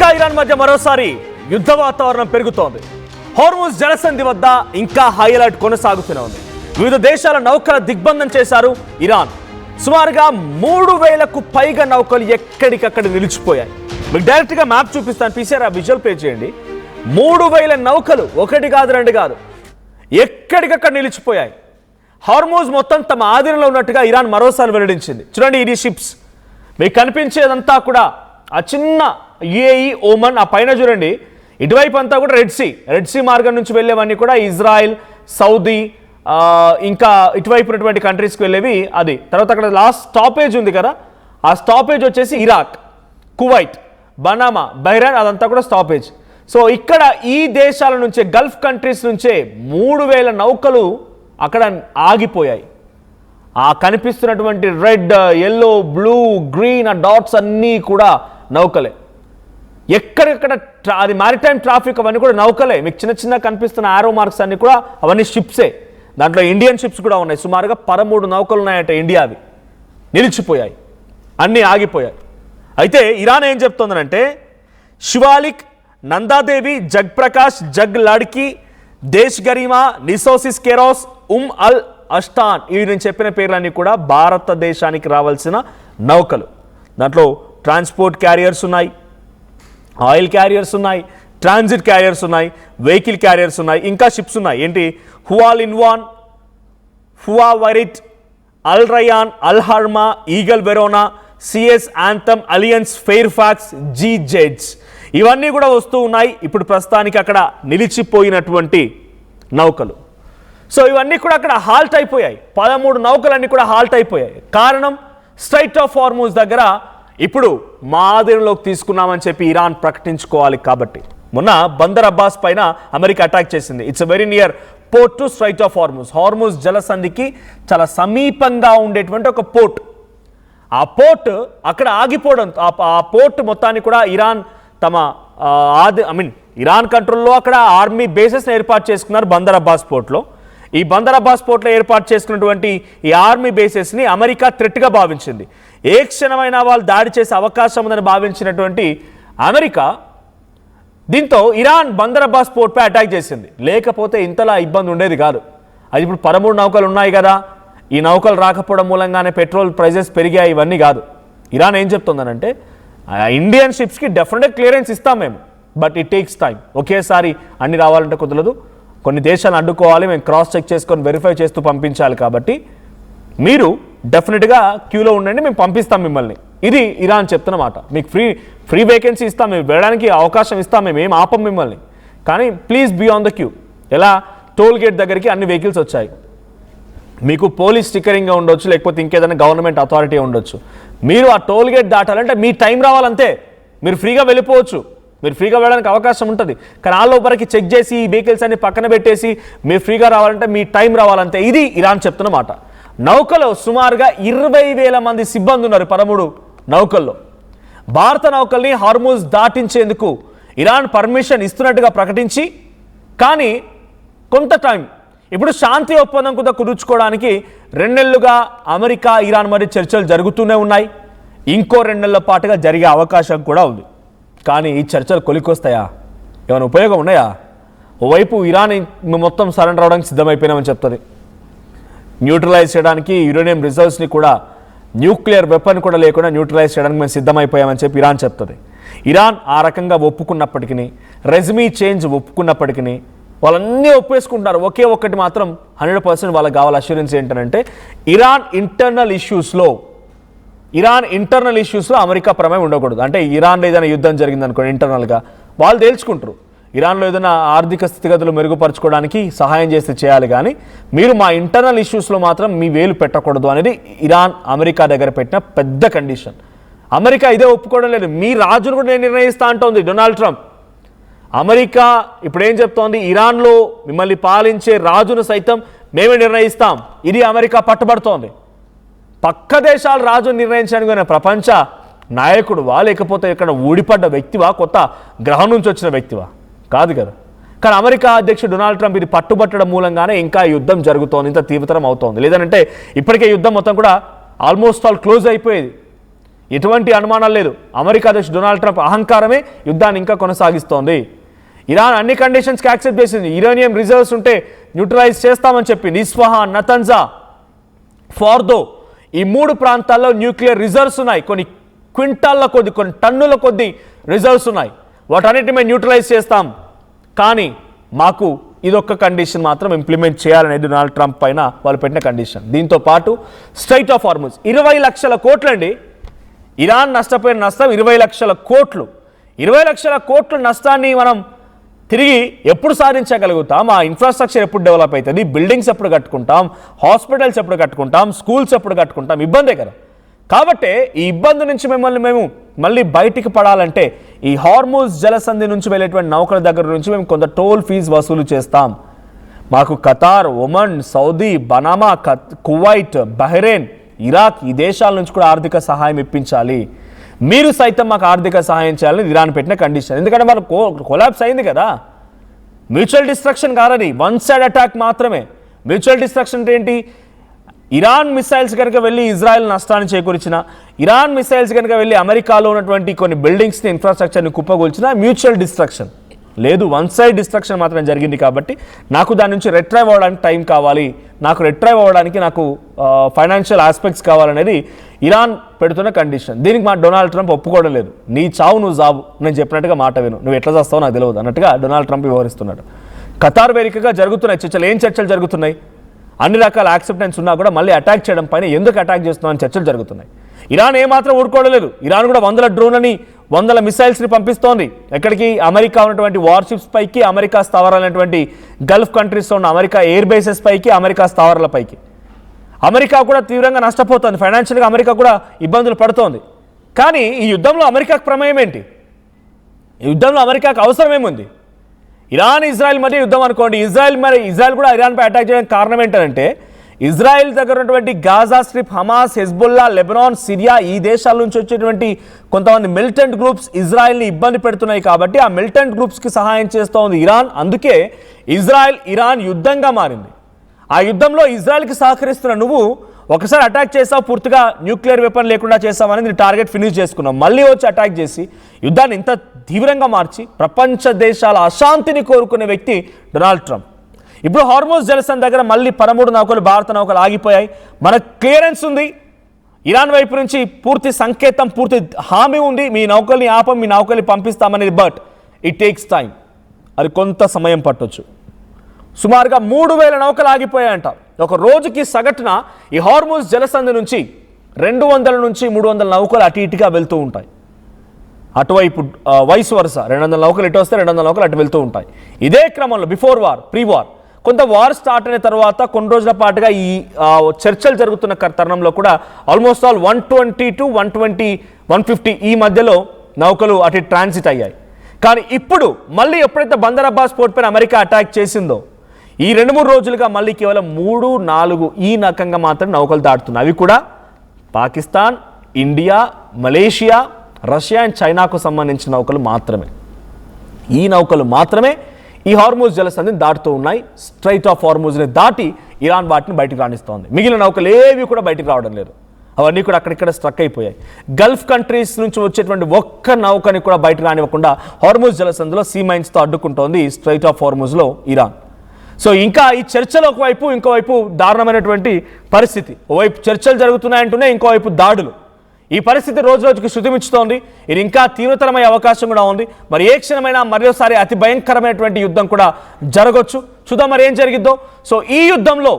America Iran మధ్య మరోసారి యుద్ధ వాతావరణం పెరుగుతోంది. హార్ముజ్ జలసంధి వద్ద ఇంకా హై అలర్ట్ కొనసాగుతూనే ఉంది. వివిధ దేశాల నౌకల దిగ్బంధం చేశారు ఇరాన్. సుమారుగా 3000కు పైగా నౌకలు ఎక్కడికక్కడ నిలిచిపోయాయి. మీకు డైరెక్ట్గా మ్యాప్ చూపిస్తాను, పీసీఆర్ విజువల్ ప్లే చేయండి. 3000 నౌకలు, ఒకటి కాదు రెండు కాదు, ఎక్కడికక్కడ నిలిచిపోయాయి. హార్ముజ్ మొత్తం తమ ఆధీనంలో ఉన్నట్టుగా ఇరాన్ మరోసారి వెల్లడించింది. చూడండి, ఇది షిప్స్ మీకు కనిపించేదంతా కూడా ఆ చిన్న యుఏఈ, ఓమన్, ఆ పైన చూడండి ఇటువైపు అంతా కూడా రెడ్ సీ మార్గం నుంచి వెళ్ళేవన్నీ కూడా ఇజ్రాయెల్, సౌదీ, ఇంకా ఇటువైపు ఉన్నటువంటి కంట్రీస్కి వెళ్ళేవి. అది తర్వాత అక్కడ లాస్ట్ స్టాపేజ్ ఉంది కదా, ఆ స్టాపేజ్ వచ్చేసి ఇరాక్, కువైట్, బనామా, బహ్రెయిన్, అదంతా కూడా స్టాపేజ్. సో ఇక్కడ ఈ దేశాల నుంచే, గల్ఫ్ కంట్రీస్ నుంచే 3000 నౌకలు అక్కడ ఆగిపోయాయి. ఆ కనిపిస్తున్నటువంటి రెడ్, ఎల్లో, బ్లూ, గ్రీన్ ఆ డాట్స్ అన్నీ కూడా నౌకలే. ఎక్కడెక్కడ అది మారిటైమ్ ట్రాఫిక్ అవన్నీ కూడా నౌకలే. మీకు చిన్న చిన్న కనిపిస్తున్న ఆరో మార్క్స్ అన్నీ కూడా అవన్నీ షిప్సే. దాంట్లో ఇండియన్ షిప్స్ కూడా ఉన్నాయి. సుమారుగా 13 నౌకలు ఉన్నాయట ఇండియావి, నిలిచిపోయాయి, అన్నీ ఆగిపోయాయి. అయితే ఇరాన్ ఏం చెప్తోందనంటే శివాలిక్, నందాదేవి, జగ్ ప్రకాష్, జగ్ లడ్కి, దేశ్ గరిమా, నిసోసిస్ కెరోస్, అల్ అష్టాన్, ఇవి నేను చెప్పిన పేర్లన్నీ కూడా భారతదేశానికి రావాల్సిన నౌకలు. దాంట్లో ట్రాన్స్పోర్ట్ క్యారియర్స్ ఉన్నాయి, ఆయిల్ క్యారియర్స్ ఉన్నాయి, ట్రాన్సిట్ క్యారియర్స్ ఉన్నాయి, వెహికల్ క్యారియర్స్ ఉన్నాయి, ఇంకా షిప్స్ ఉన్నాయి. ఏంటి? హువాల్ ఇన్వాన్, హువా వైరిట్, అల్ రయాన్, అల్ హర్మా, Eagle Verona, CS Anthem, Alliance, Fairfax, జీ జెడ్స్, ఇవన్నీ కూడా వస్తూ ఉన్నాయి. ఇప్పుడు ప్రస్తుతానికి అక్కడ నిలిచిపోయినటువంటి నౌకలు. సో ఇవన్నీ కూడా అక్కడ హాల్ట్ అయిపోయాయి. 13 నౌకలన్నీ కూడా హాల్ట్ అయిపోయాయి. కారణం, స్ట్రైట్ ఆఫ్ హార్ముజ్ దగ్గర ఇప్పుడు మా ఆధీనంలోకి తీసుకున్నామని చెప్పి ఇరాన్ ప్రకటించుకోవాలి. కాబట్టి మొన్న బందర్ అబ్బాస్ పైన అమెరికా అటాక్ చేసింది. It's very near port to Strait of Hormuz. Hormuz జలసంధికి చాలా సమీపంగా ఉండేటువంటి ఒక పోర్ట్. ఆ పోర్ట్ అక్కడ ఆగిపోవడం, ఆ పోర్ట్ మొత్తాన్ని కూడా ఇరాన్ తమ ఇరాన్ కంట్రోల్లో అక్కడ ఆర్మీ బేసెస్ ఏర్పాటు చేసుకున్నారు బందర్ అబ్బాస్ పోర్ట్లో. ఈ బందర్ అబ్బాస్ పోర్ట్లో ఏర్పాటు చేసుకున్నటువంటి ఈ ఆర్మీ బేసెస్ని అమెరికా థ్రెట్గా భావించింది. ఏ క్షణమైనా వాళ్ళు దాడి చేసే అవకాశం ఉందని భావించినటువంటి అమెరికా దీంతో ఇరాన్ బందర్ అబ్బాస్ పోర్ట్పై అటాక్ చేసింది. లేకపోతే ఇంతలా ఇబ్బంది ఉండేది కాదు. అది ఇప్పుడు 13 నౌకలు ఉన్నాయి కదా, ఈ నౌకలు రాకపోవడం మూలంగానే పెట్రోల్ ప్రైజెస్ పెరిగాయి, ఇవన్నీ కాదు. ఇరాన్ ఏం చెప్తుందనంటే ఇండియన్ షిప్స్కి డెఫినెట్గా క్లియరెన్స్ ఇస్తాం మేము, బట్ ఇట్ టేక్స్ టైం. ఒకేసారి అన్ని రావాలంటే కుదరదు, కొన్ని దేశాలను అడ్డుకోవాలి, మేము క్రాస్ చెక్ చేసుకొని వెరిఫై చేస్తూ పంపించాలి. కాబట్టి మీరు డెఫినెట్గా క్యూలో ఉండండి, మేము పంపిస్తాం మిమ్మల్ని. ఇది ఇరాన్ చెప్తున్న మాట. మీకు ఫ్రీ వేకెన్సీ ఇస్తాం, మేము వెళ్ళడానికి అవకాశం ఇస్తాం, మేము ఏం ఆపం మిమ్మల్ని, కానీ please be on the queue. ఎలా? టోల్ గేట్ దగ్గరికి అన్ని వెహికల్స్ వచ్చాయి, మీకు పోలీస్ స్టిక్కరింగ్గా ఉండొచ్చు, లేకపోతే ఇంకేదైనా గవర్నమెంట్ అథారిటీ ఉండొచ్చు. మీరు ఆ టోల్ గేట్ దాటాలంటే మీ టైం రావాలంతే. మీరు ఫ్రీగా వెళ్ళిపోవచ్చు, మీరు ఫ్రీగా వెళ్ళడానికి అవకాశం ఉంటుంది. కానీ ఆ లోపలికి చెక్ చేసి ఈ వెహికల్స్ అన్ని పక్కన పెట్టేసి మీరు ఫ్రీగా రావాలంటే మీ టైం రావాలంతే. ఇది ఇరాన్ చెప్తున్న మాట. నౌకలో సుమారుగా 20,000 మంది సిబ్బంది ఉన్నారు 13 నౌకల్లో. భారత నౌకల్ని హార్ముజ్ దాటించేందుకు ఇరాన్ పర్మిషన్ ఇస్తున్నట్టుగా ప్రకటించి, కానీ కొంత టైం, ఇప్పుడు శాంతి ఒప్పందం కూడా కుదుర్చుకోవడానికి 2 నెలలుగా అమెరికా ఇరాన్ మధ్య చర్చలు జరుగుతూనే ఉన్నాయి. ఇంకో 2 నెలల పాటుగా జరిగే అవకాశం కూడా ఉంది. కానీ ఈ చర్చలు కొలికొస్తాయా? ఏమైనా ఉపయోగం ఉన్నాయా? ఓవైపు ఇరాన్ మొత్తం సరెండర్ అవడానికి సిద్ధమైపోయినామని చెప్తుంది. న్యూట్రలైజ్ చేయడానికి యురేనియం రిజర్వ్స్ని కూడా, న్యూక్లియర్ వెపన్ కూడా లేకుండా న్యూట్రలైజ్ చేయడానికి మేము సిద్ధమైపోయామని చెప్పి ఇరాన్ చెప్తుంది. ఇరాన్ ఆ రకంగా ఒప్పుకున్నప్పటికీ, రెజ్మీ చేంజ్ ఒప్పుకున్నప్పటికీ, వాళ్ళన్నీ ఒప్పేసుకుంటున్నారు. ఒకే ఒక్కటి మాత్రం 100% వాళ్ళకి కావాలి అష్యూరెన్స్ ఏంటంటే ఇరాన్ ఇంటర్నల్ ఇష్యూస్లో అమెరికా ప్రమేయం ఉండకూడదు. అంటే ఇరాన్లో ఏదైనా యుద్ధం జరిగిందనుకోండి, ఇంటర్నల్గా వాళ్ళు తేల్చుకుంటారు. ఇరాన్లో ఏదైనా ఆర్థిక స్థితిగతులు మెరుగుపరచుకోవడానికి సహాయం చేస్తే చేయాలి, కానీ మీరు మా ఇంటర్నల్ ఇష్యూస్లో మాత్రం మీ వేలు పెట్టకూడదు అనేది ఇరాన్ అమెరికా దగ్గర పెట్టిన పెద్ద కండిషన్. అమెరికా ఇదే ఒప్పుకోవడం లేదు. మీ రాజును కూడా నేను నిర్ణయిస్తా అంటోంది డొనాల్డ్ ట్రంప్. అమెరికా ఇప్పుడు ఏం చెప్తోంది? ఇరాన్లో మిమ్మల్ని పాలించే రాజును సైతం మేమే నిర్ణయిస్తాం. ఇది అమెరికా పట్టుబడుతోంది. పక్క దేశాల రాజును నిర్ణయించడానికి ప్రపంచ నాయకుడువా, లేకపోతే ఇక్కడ ఊడిపడ్డ వ్యక్తివా, కొత్త గ్రహం నుంచి వచ్చిన వ్యక్తివా? కాదు కదా. కానీ అమెరికా అధ్యక్షుడు డొనాల్డ్ ట్రంప్ ఇది పట్టుబట్టడం మూలంగానే ఇంకా యుద్ధం జరుగుతోంది, ఇంత తీవ్రతరం అవుతోంది. లేదంటే ఇప్పటికే యుద్ధం మొత్తం కూడా ఆల్మోస్ట్ ఆల్ క్లోజ్ అయిపోయేది. ఎటువంటి అనుమానాలు లేదు. అమెరికా అధ్యక్షుడు డొనాల్డ్ ట్రంప్ అహంకారమే యుద్ధాన్ని ఇంకా కొనసాగిస్తోంది. ఇరాన్ అన్ని కండిషన్స్కి యాక్సెప్ట్ చేసింది. యురేనియం రిజర్వ్స్ ఉంటే న్యూట్రలైజ్ చేస్తామని చెప్పింది. ఇస్ఫహాన్, నతన్జా, ఫార్దో ఈ 3 ప్రాంతాల్లో న్యూక్లియర్ రిజర్వ్స్ ఉన్నాయి. కొన్ని క్వింటాల్ల కొద్ది, కొన్ని టన్నుల కొద్ది రిజర్వ్స్ ఉన్నాయి. వాటన్నిటిని మేము న్యూట్రలైజ్ చేస్తాం, కానీ మాకు ఇదొక్క కండిషన్ మాత్రం ఇంప్లిమెంట్ చేయాలనేది డొనాల్డ్ ట్రంప్ పైన వాళ్ళు పెట్టిన కండిషన్. దీంతో పాటు స్ట్రైట్ ఆఫ్ హార్ముజ్ 20 లక్షల కోట్లండి. ఇరాన్ నష్టపోయిన నష్టం 20 లక్షల కోట్లు. 20 లక్షల కోట్ల నష్టాన్ని మనం తిరిగి ఎప్పుడు సాధించగలుగుతాం? ఆ ఇన్ఫ్రాస్ట్రక్చర్ ఎప్పుడు డెవలప్ అవుతుంది? బిల్డింగ్స్ ఎప్పుడు కట్టుకుంటాం? హాస్పిటల్స్ ఎప్పుడు కట్టుకుంటాం? స్కూల్స్ ఎప్పుడు కట్టుకుంటాం? ఇబ్బందే కదా. కాబట్టి ఈ ఇబ్బంది నుంచి మేము మళ్ళీ బయటికి పడాలంటే ఈ హార్ముజ్ జలసంధి నుంచి వెళ్ళేటువంటి నౌకల దగ్గర నుంచి మేము కొంత టోల్ ఫీజు వసూలు చేస్తాం. మాకు ఖతార్, ఒమన్, సౌదీ, బనామా, కువైట్, బహ్రెయిన్, ఇరాక్ ఈ దేశాల నుంచి కూడా ఆర్థిక సహాయం ఇప్పించాలి. మీరు సైతం మాకు ఆర్థిక సహాయం చేయాలని ఇరాన్ పెట్టిన కండిషన్. ఎందుకంటే మనకు కొలాప్స్ అయింది కదా. మ్యూచువల్ డిస్ట్రక్షన్ కాదని, వన్ సైడ్ అటాక్ మాత్రమే. మ్యూచువల్ డిస్ట్రక్షన్ అంటే ఏంటి? ఇరాన్ మిసైల్స్ కనుక వెళ్ళి ఇజ్రాయెల్ నష్టాన్ని చేకూర్చిన, ఇరాన్ మిసైల్స్ కనుక వెళ్ళి అమెరికాలో ఉన్నటువంటి కొన్ని బిల్డింగ్స్ని, ఇన్ఫ్రాస్ట్రక్చర్ని కుప్పగొల్చిన మ్యూచువల్ డిస్ట్రక్షన్ లేదు. వన్ సైడ్ డిస్ట్రక్షన్ మాత్రం జరిగింది. కాబట్టి నాకు దాని నుంచి రిట్రైవ్ అవ్వడానికి టైం కావాలి, నాకు రిట్రైవ్ అవ్వడానికి నాకు ఫైనాన్షియల్ ఆస్పెక్ట్స్ కావాలనేది ఇరాన్ పెడుతున్న కండిషన్. దీనికి మా డొనాల్డ్ ట్రంప్ ఒప్పుకోవడం లేదు. నీ చావు నువ్వు జాబు, నేను చెప్పినట్టుగా మాట విను, నువ్వు ఎట్లా చేస్తావో నాకు తెలియదు అన్నట్టుగా డొనాల్డ్ ట్రంప్ వ్యవహరిస్తున్నాడు. ఖతార్ వేదికగా జరుగుతున్నాయి చర్చలు. ఏం చర్చలు జరుగుతున్నాయి? అన్ని రకాల యాక్సెప్టెన్స్ ఉన్నా కూడా మళ్ళీ అటాక్ చేయడం పైన ఎందుకు అటాక్ చేస్తున్నామని చర్చలు జరుగుతున్నాయి. ఇరాన్ ఏమాత్రం ఊరుకోవడం లేదు. ఇరాన్ కూడా 100 డ్రోన్లని, 100 మిసైల్స్ని పంపిస్తోంది. ఎక్కడికి? అమెరికా ఉన్నటువంటి వార్షిప్స్ పైకి, అమెరికా స్థావరాలైనటువంటి గల్ఫ్ కంట్రీస్లో ఉన్న అమెరికా ఎయిర్ బేసెస్ పైకి, అమెరికా స్థావరాల పైకి. అమెరికా కూడా తీవ్రంగా నష్టపోతుంది. ఫైనాన్షియల్గా అమెరికా కూడా ఇబ్బందులు పడుతోంది. కానీ ఈ యుద్ధంలో అమెరికాకు ప్రమేయం ఏంటి? ఈ యుద్ధంలో అమెరికాకు అవసరం ఏముంది? ఇరాన్ ఇజ్రాయెల్ మధ్య యుద్ధం అనుకోండి. ఇజ్రాయెల్ కూడా ఇరాన్పై అటాక్ చేయడానికి కారణం ఏంటంటే ఇజ్రాయెల్ దగ్గర ఉన్నటువంటి Gaza strip, Hamas, Hezbollah, Lebanon, Syria ఈ దేశాల నుంచి వచ్చేటువంటి కొంతమంది మిలిటెంట్ గ్రూప్స్ ఇజ్రాయెల్ని ఇబ్బంది పెడుతున్నాయి. కాబట్టి ఆ మిలిటెంట్ గ్రూప్స్కి సహాయం చేస్తూ ఉంది ఇరాన్. అందుకే ఇజ్రాయెల్ ఇరాన్ యుద్ధంగా మారింది. ఆ యుద్ధంలో ఇజ్రాయెల్కి సహకరిస్తున్న నువ్వు ఒకసారి అటాక్ చేసావు, పూర్తిగా న్యూక్లియర్ వెపన్ లేకుండా చేసావని నీ టార్గెట్ ఫినిష్ చేసుకున్నావు. మళ్ళీ వచ్చి అటాక్ చేసి యుద్ధాన్ని ఇంత తీవ్రంగా మార్చి ప్రపంచ దేశాల అశాంతిని కోరుకునే వ్యక్తి డొనాల్డ్ ట్రంప్. ఇప్పుడు హార్ముజ్ జలసంధి దగ్గర మళ్ళీ 13 నౌకలు, భారత నౌకలు ఆగిపోయాయి. మనకు క్లియరెన్స్ ఉంది. ఇరాన్ వైపు నుంచి పూర్తి సంకేతం, పూర్తి హామీ ఉంది, మీ నౌకల్ని ఆపం, మీ నౌకల్ని పంపిస్తామనేది. But it takes time. అది కొంత సమయం పట్టొచ్చు. సుమారుగా 3000 నౌకలు ఆగిపోయాయంట. ఒక రోజుకి సగటున ఈ హార్ముజ్ జలసంధి నుంచి 200 నుంచి 300 నౌకలు అటు ఇటుగా వెళ్తూ ఉంటాయి. అటువైపు వైస్ వరుస 200 నౌకలు ఇటు వస్తే 200 నౌకలు అటు వెళ్తూ ఉంటాయి. ఇదే క్రమంలో బిఫోర్ వార్, ప్రీ వార్, కొంత వార్ స్టార్ట్ అయిన తర్వాత కొన్ని రోజుల పాటుగా ఈ చర్చలు జరుగుతున్న తరుణంలో కూడా ఆల్మోస్ట్ ఆల్ 120 to 150 ఈ మధ్యలో నౌకలు అటు ట్రాన్సిట్ అయ్యాయి. కానీ ఇప్పుడు మళ్ళీ ఎప్పుడైతే బందర్ అబ్బాస్ పోర్ట్ పైన అమెరికా అటాక్ చేసిందో ఈ 2-3 రోజులుగా మళ్ళీ కేవలం 3-4 ఈ రకంగా మాత్రం నౌకలు దాటుతున్నాయి. అవి కూడా Pakistan, India, Malaysia, Russia and చైనాకు సంబంధించిన నౌకలు మాత్రమే. ఈ నౌకలు మాత్రమే ఈ హార్ముజ్ జలసంధిని దాటుతూ ఉన్నాయి. స్ట్రైట్ ఆఫ్ హార్ముజ్ని దాటి ఇరాన్ వాటిని బయటకు రాణిస్తోంది. మిగిలిన నౌకలు ఏవి కూడా బయటకు రావడం లేదు. అవన్నీ కూడా అక్కడిక్కడ స్ట్రక్ అయిపోయాయి. గల్ఫ్ కంట్రీస్ నుంచి వచ్చేటువంటి ఒక్క నౌకని కూడా బయటకు రానివ్వకుండా హార్ముజ్ జలసంధిలో సీ మైన్స్తో అడ్డుకుంటోంది స్ట్రైట్ ఆఫ్ హార్ముజ్లో ఇరాన్. సో ఇంకా ఈ చర్చలు ఒకవైపు, ఇంకోవైపు దారుణమైనటువంటి పరిస్థితి. ఓవైపు చర్చలు జరుగుతున్నాయంటూనే ఇంకోవైపు దాడులు. ఈ పరిస్థితి రోజు రోజుకి శృతిమిచ్చుతోంది. ఇది ఇంకా తీవ్రతరమయ్యే అవకాశం కూడా ఉంది. మరి ఏ క్షణమైనా మరోసారి అతి భయంకరమైనటువంటి యుద్ధం కూడా జరగవచ్చు. చూద్దాం మరి ఏం జరిగిద్దో. సో ఈ యుద్ధంలో